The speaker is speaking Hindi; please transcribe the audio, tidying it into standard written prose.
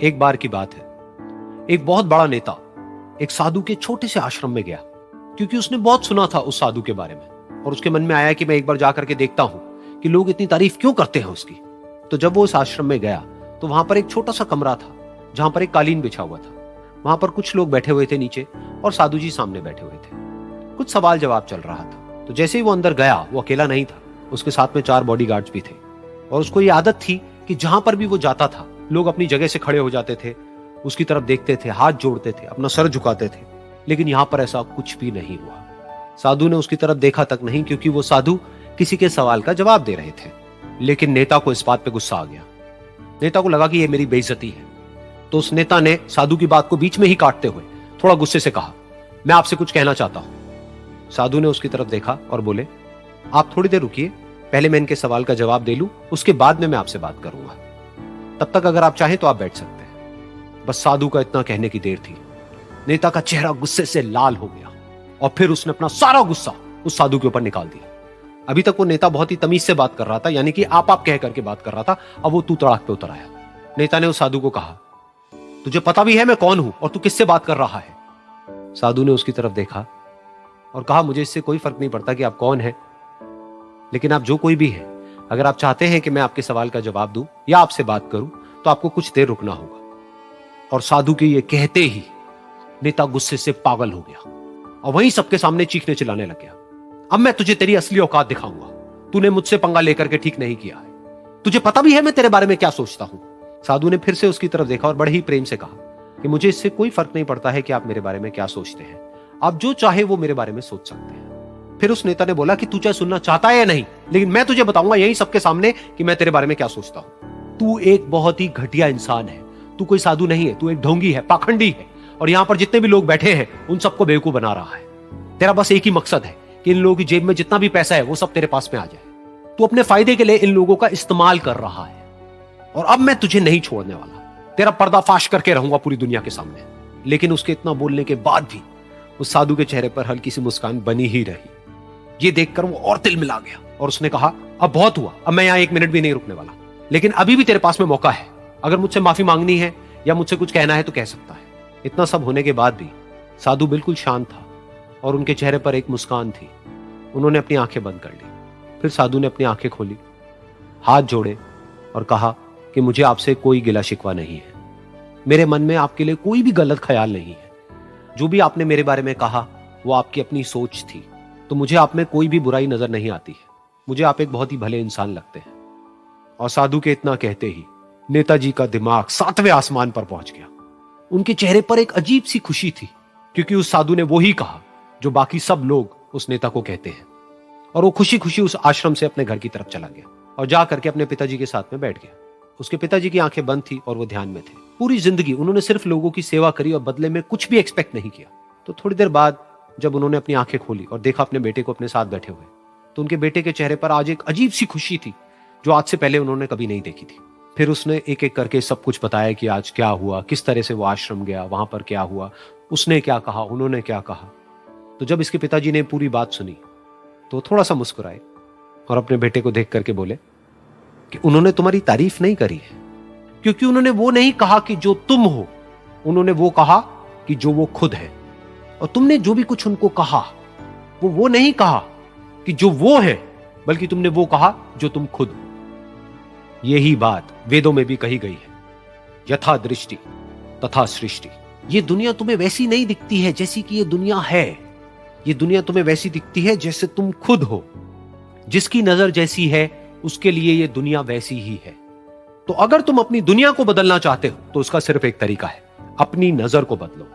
एक बार की बात है, एक बहुत बड़ा नेता एक साधु के छोटे से आश्रम में गया, क्योंकि उसने बहुत सुना था उस साधु के बारे में, और उसके मन में आया कि मैं एक बार जाकर के देखता हूं कि लोग इतनी तारीफ क्यों करते हैं उसकी। तो जब वो उस आश्रम में गया तो वहां पर एक छोटा सा कमरा था जहां पर एक कालीन बिछा हुआ था। वहां पर कुछ लोग बैठे हुए थे नीचे और साधु जी सामने बैठे हुए थे। कुछ सवाल जवाब चल रहा था। तो जैसे ही वो अंदर गया, वो अकेला नहीं था, उसके साथ में 4 बॉडीगार्ड्स भी थे, और उसको ये आदत थी कि जहां पर भी वो जाता था लोग अपनी जगह से खड़े हो जाते थे, उसकी तरफ देखते थे, हाथ जोड़ते थे, अपना सर झुकाते थे। लेकिन यहां पर ऐसा कुछ भी नहीं हुआ। साधु ने उसकी तरफ देखा तक नहीं, क्योंकि वो साधु किसी के सवाल का जवाब दे रहे थे। लेकिन नेता को इस बात पे गुस्सा आ गया। नेता को लगा कि ये मेरी बेइज्जती है। तो उस नेता ने साधु की बात को बीच में ही काटते हुए थोड़ा गुस्से से कहा, मैं आपसे कुछ कहना चाहता हूं। साधु ने उसकी तरफ देखा और बोले, आप थोड़ी देर रुकिए, पहले मैं इनके सवाल का जवाब दे लूं, उसके बाद में मैं आपसे बात करूंगा। तब तक अगर आप चाहें तो आप बैठ सकते हैं। बस साधु का इतना कहने की देर थी। नेता का चेहरा गुस्से से लाल हो गया और फिर उसने अपना सारा गुस्सा उस साधु के ऊपर निकाल दिया। अभी तक वो नेता बहुत ही तमीज से बात कर रहा था, यानी कि आप कह करके बात कर रहा था। अब वो तू तड़ाक पे उतर आया। नेता ने उस साधु को कहा, तुझे पता भी है मैं कौन हूं और तू किससे बात कर रहा है? साधु ने उसकी तरफ देखा और कहा, मुझे इससे कोई फर्क नहीं पड़ता कि आप कौन हैं, लेकिन आप जो कोई भी हैं, अगर आप चाहते हैं कि मैं आपके सवाल का जवाब दूं या आपसे बात करूं तो आपको कुछ देर रुकना होगा। और साधु के ये कहते ही नेता गुस्से से पागल हो गया और वहीं सबके सामने चीखने चिल्लाने लग गया, अब मैं तुझे तेरी असली औकात दिखाऊंगा। तूने मुझसे पंगा लेकर के ठीक नहीं किया है। तुझे पता भी है मैं तेरे बारे में क्या सोचता हूं। साधु ने फिर से उसकी तरफ देखा और बड़े ही प्रेम से कहा कि मुझे इससे कोई फर्क नहीं पड़ता है कि आप मेरे बारे में क्या सोचते हैं। आप जो चाहे वो मेरे बारे में सोच सकते हैं। फिर उस नेता ने बोला कि तू चाहे सुनना चाहता है या नहीं, लेकिन मैं तुझे बताऊंगा यही सबके सामने कि मैं तेरे बारे में क्या सोचता हूं। तू एक बहुत ही घटिया इंसान है। तू कोई साधु नहीं है, तू एक ढोंगी है, पाखंडी है, और यहां पर जितने भी लोग बैठे हैं उन सबको बेवकूफ बना रहा है। तेरा बस एक ही मकसद है कि इन लोगों की जेब में जितना भी पैसा है वो सब तेरे पास में आ जाए। तू अपने फायदे के लिए इन लोगों का इस्तेमाल कर रहा है, और अब मैं तुझे नहीं छोड़ने वाला। तेरा पर्दाफाश करके रहूंगा पूरी दुनिया के सामने। लेकिन उसके इतना बोलने के बाद भी उस साधु के चेहरे पर हल्की सी मुस्कान बनी ही रही। ये देखकर वो और तिल मिला गया और उसने कहा, अब बहुत हुआ, अब मैं यहां 1 मिनट भी नहीं रुकने वाला। लेकिन अभी भी तेरे पास में मौका है। अगर मुझसे माफी मांगनी है या मुझसे कुछ कहना है तो कह सकता है। इतना सब होने के बाद भी साधु बिल्कुल शांत था और उनके चेहरे पर एक मुस्कान थी। उन्होंने अपनी आंखें बंद कर ली। फिर साधु ने अपनी आंखें खोली, हाथ जोड़े और कहा कि मुझे आपसे कोई गिला शिकवा नहीं है। मेरे मन में आपके लिए कोई भी गलत ख्याल नहीं है। जो भी आपने मेरे बारे में कहा वो आपकी अपनी सोच थी, तो मुझे आप में कोई भी बुराई नजर नहीं आती है। मुझे आप एक बहुत ही भले इंसान लगते हैं। और साधु के इतना कहते ही नेताजी का दिमाग 7वें आसमान पर पहुंच गया। उनके चेहरे पर एक अजीब सी खुशी थी, क्योंकि उस साधु ने वो ही कहा जो बाकी सब लोग उस नेता को कहते हैं। और वो खुशी खुशी उस आश्रम से अपने घर की तरफ चला गया और जा करके अपने पिताजी के साथ में बैठ गया। उसके पिताजी की आंखें बंद थी और वो ध्यान में थे। पूरी जिंदगी उन्होंने सिर्फ लोगों की सेवा करी और बदले में कुछ भी एक्सपेक्ट नहीं किया। तो थोड़ी देर बाद जब उन्होंने अपनी आंखें खोली और देखा अपने बेटे को अपने साथ बैठे हुए, तो उनके बेटे के चेहरे पर आज एक अजीब सी खुशी थी जो आज से पहले उन्होंने कभी नहीं देखी थी। फिर उसने एक एक करके सब कुछ बताया कि आज क्या हुआ, किस तरह से वो आश्रम गया, वहां पर क्या हुआ, उसने क्या कहा, उन्होंने क्या कहा। तो जब इसके पिताजी ने पूरी बात सुनी तो थोड़ा सा मुस्कुराए और अपने बेटे को देख करके बोले कि उन्होंने तुम्हारी तारीफ नहीं करी है, क्योंकि उन्होंने वो नहीं कहा कि जो तुम हो, उन्होंने वो कहा कि जो वो खुद है। और तुमने जो भी कुछ उनको कहा वो नहीं कहा कि जो वो है, बल्कि तुमने वो कहा जो तुम खुद हो। यही बात वेदों में भी कही गई है, यथा दृष्टि तथा सृष्टि। ये दुनिया तुम्हें वैसी नहीं दिखती है जैसी कि ये दुनिया है। ये दुनिया तुम्हें वैसी दिखती है जैसे तुम खुद हो। जिसकी नजर जैसी है उसके लिए ये दुनिया वैसी ही है। तो अगर तुम अपनी दुनिया को बदलना चाहते हो तो उसका सिर्फ एक तरीका है, अपनी नजर को बदलो।